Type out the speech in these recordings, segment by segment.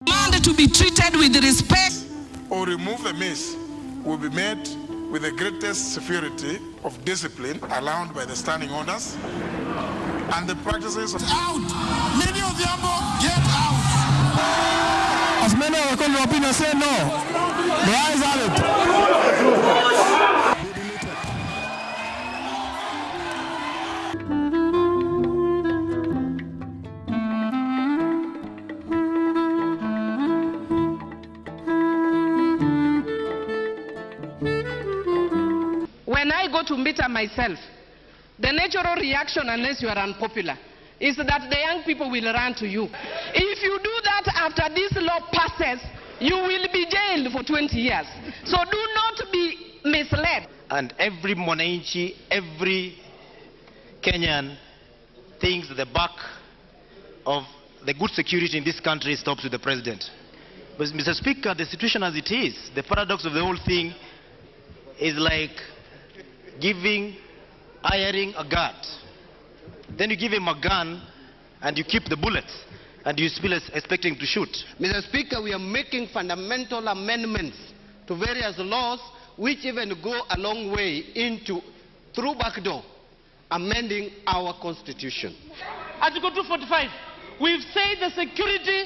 Demand to be treated with respect or remove a miss will be made with the greatest severity of discipline allowed by the standing orders and the practices of out. Many of them get out. As many of the opinion say no. The eyes have it. When I go to meet myself, the natural reaction, unless you are unpopular, is that the young people will run to you. If you do that after this law passes, you will be jailed for 20 years. So do not be misled. And every mwananchi, every Kenyan thinks the back of the good security in this country stops with the president. But Mr. Speaker, the situation as it is, the paradox of the whole thing is like hiring a guard. Then you give him a gun and you keep the bullets and you still expecting to shoot. Mr. Speaker, we are making fundamental amendments to various laws which even go a long way into, through backdoor, amending our constitution. Article 245, we've said the security,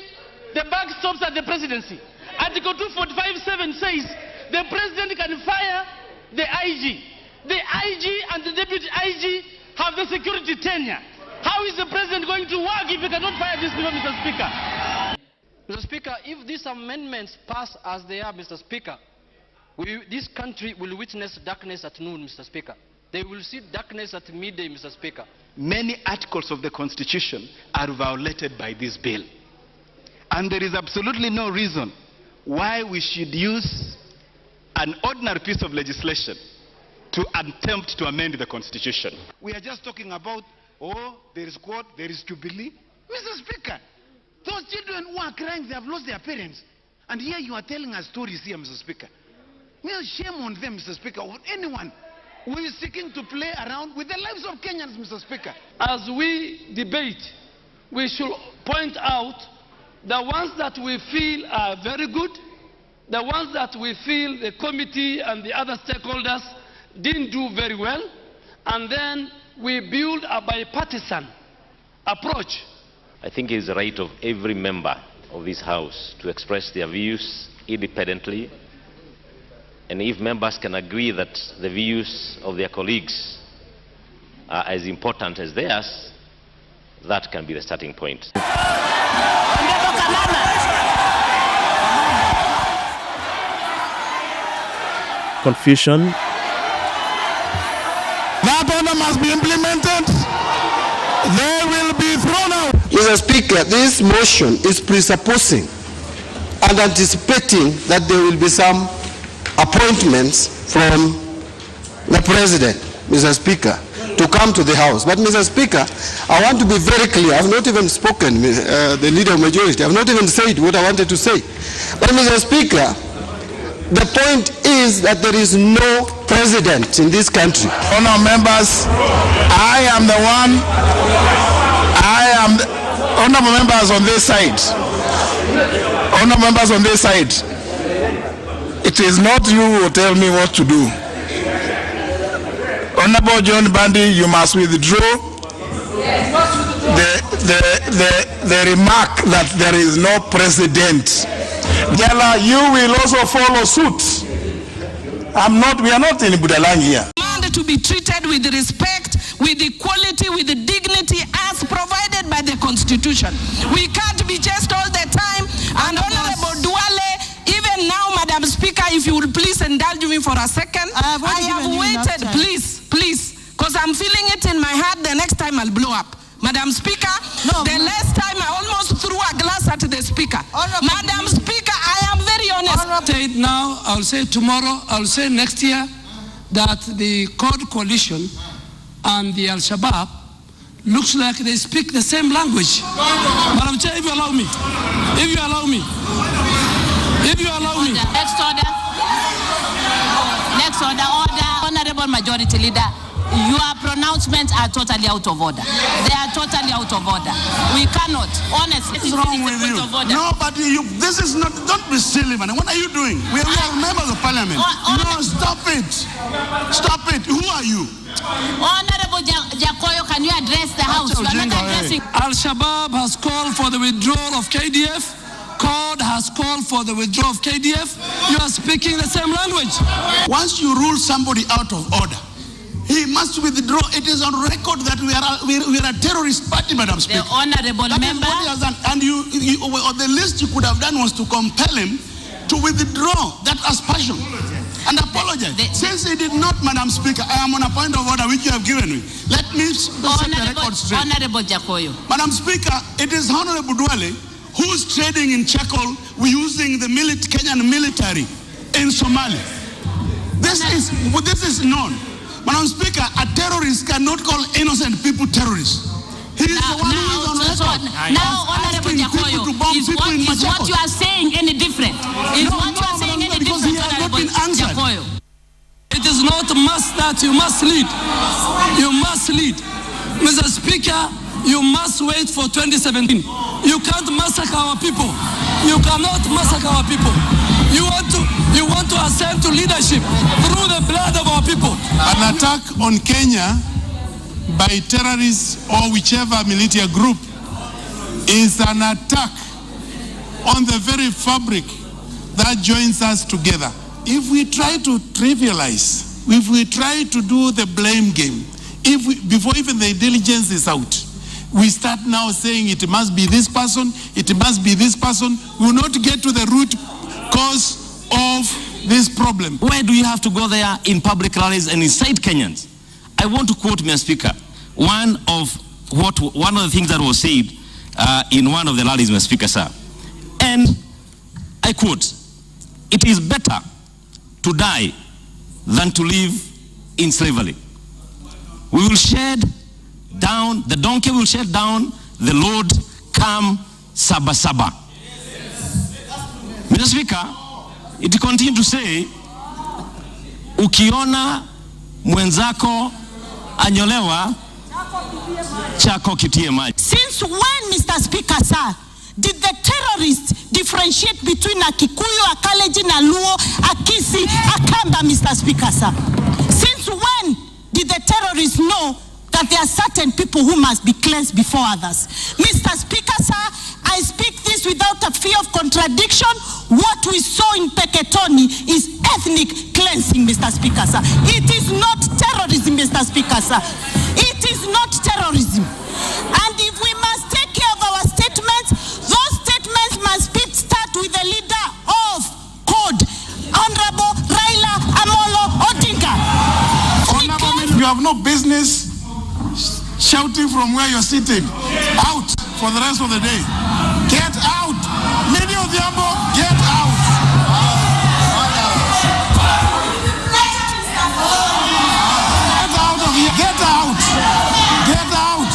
the bag stops at the presidency. Article 245(7) says the president can fire the IG. The IG and the deputy IG have the security tenure. How is the president going to work if he cannot fire these people, Mr. Speaker? Mr. Speaker, if these amendments pass as they are, Mr. Speaker, this country will witness darkness at noon, Mr. Speaker. They will see darkness at midday, Mr. Speaker. Many articles of the Constitution are violated by this bill. And there is absolutely no reason why we should use an ordinary piece of legislation to attempt to amend the Constitution. We are just talking about, oh, there is court, there is Jubilee. Mr. Speaker, those children who are crying, they have lost their parents. And here you are telling us stories here, Mr. Speaker. Well, shame on them, Mr. Speaker, or anyone who is seeking to play around with the lives of Kenyans, Mr. Speaker. As we debate, we should point out the ones that we feel are very good, the ones that we feel the committee and the other stakeholders didn't do very well, and then we build a bipartisan approach. I think it is the right of every member of this House to express their views independently, and if members can agree that the views of their colleagues are as important as theirs, that can be the starting point. Confusion. That order must be implemented. They will be thrown out. Mr. Speaker, this motion is presupposing and anticipating that there will be some appointments from the President, Mr. Speaker, to come to the House. But Mr. Speaker, I want to be very clear. I have not even spoken, the leader of majority. I have not even said what I wanted to say. But Mr. Speaker, the point is that there is no president in this country. Honourable members, honourable members on this side. Honourable members on this side. It is not you who will tell me what to do. Honourable John Bandi, you must withdraw the remark that there is no president. Jala, you will also follow suit. We are not in Budalang here. Demand to be treated with respect, with equality, with dignity as provided by the Constitution. We can't be just all the time. And Honorable Duale, even now, Madam Speaker, if you will please indulge me for a second. I have waited, please, because I'm feeling it in my heart. The next time I'll blow up. Madam Speaker, the last time I almost threw a glass at the Speaker. Madam Speaker, I am very honest. I'll say it now, I'll say tomorrow, I'll say next year that the Code Coalition and the Al-Shabaab looks like they speak the same language. Madam Chair, if you allow me. Next order. Honorable Majority Leader. Your pronouncements are totally out of order. They are totally out of order. We cannot, honestly. What is wrong with you? No, but this is not, don't be silly, man. What are you doing? We are members of parliament. No, stop it. Stop it. Who are you? Honorable Jakoyo, can you address the House? You are not addressing. Al-Shabaab has called for the withdrawal of KDF. CORD has called for the withdrawal of KDF. You are speaking the same language. Once you rule somebody out of order, he must withdraw. It is on record that we are a terrorist party, Madam Speaker. The honorable member. And the least you could have done was to compel him to withdraw that aspersion and apologize. Since he did not, Madam Speaker, I am on a point of order which you have given me. Let me set the record straight. Honorable Jakoyo. Madam Speaker, it is Honorable Duale who is trading in Chakol using the Kenyan military in Somalia. This is known. Madam Speaker, a terrorist cannot call innocent people terrorists. He is the one who is on record. Now, Honorable Jakoyo, is what you are saying any different? Is what you are saying any different, Honorable Jakoyo? It is not a must that you must lead. You must lead. Mr. Speaker, you must wait for 2017. You can't massacre our people. You cannot massacre our people. You want to ascend to leadership through the blood of our people. An attack on Kenya by terrorists or whichever military group is an attack on the very fabric that joins us together. If we try to trivialize, if we try to do the blame game, before even the intelligence is out, we start now saying it must be this person, it must be this person, we will not get to the root cause of this problem. Why do you have to go there in public rallies and incite Kenyans? I want to quote, Mr. Speaker, one of the things that was said in one of the rallies, Mr. Speaker, sir. And I quote, "It is better to die than to live in slavery. We will shed down, the donkey will shed down, the Lord come Saba Saba." Mr. Speaker, it continues to say, ukiona mwenzako anyolewa, chako kitie maji. Since when, Mr. Speaker, sir, did the terrorists differentiate between a Kikuyu, a Kalenjin, a Luo, a Kisi, a Kamba, Mr. Speaker, sir? Since when did the terrorists know that there are certain people who must be cleansed before others? Mr. Speaker, sir, I speak this without a fear of contradiction. What we saw in Peketoni is ethnic cleansing, Mr. Speaker, sir. It is not terrorism, Mr. Speaker, sir. It is not terrorism. And if we must take care of our statements, those statements must start with the leader of CORD, Honorable Raila Amolo Odinga. Honorable, you have no business shouting from where you're sitting. Out for the rest of the day. Get out. Lady Odhiambo, get out. Get out of here. Get out. Get out.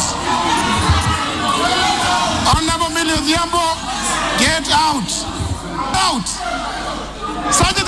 Honorable Millie Odhiambo, get out. Out. Sergeant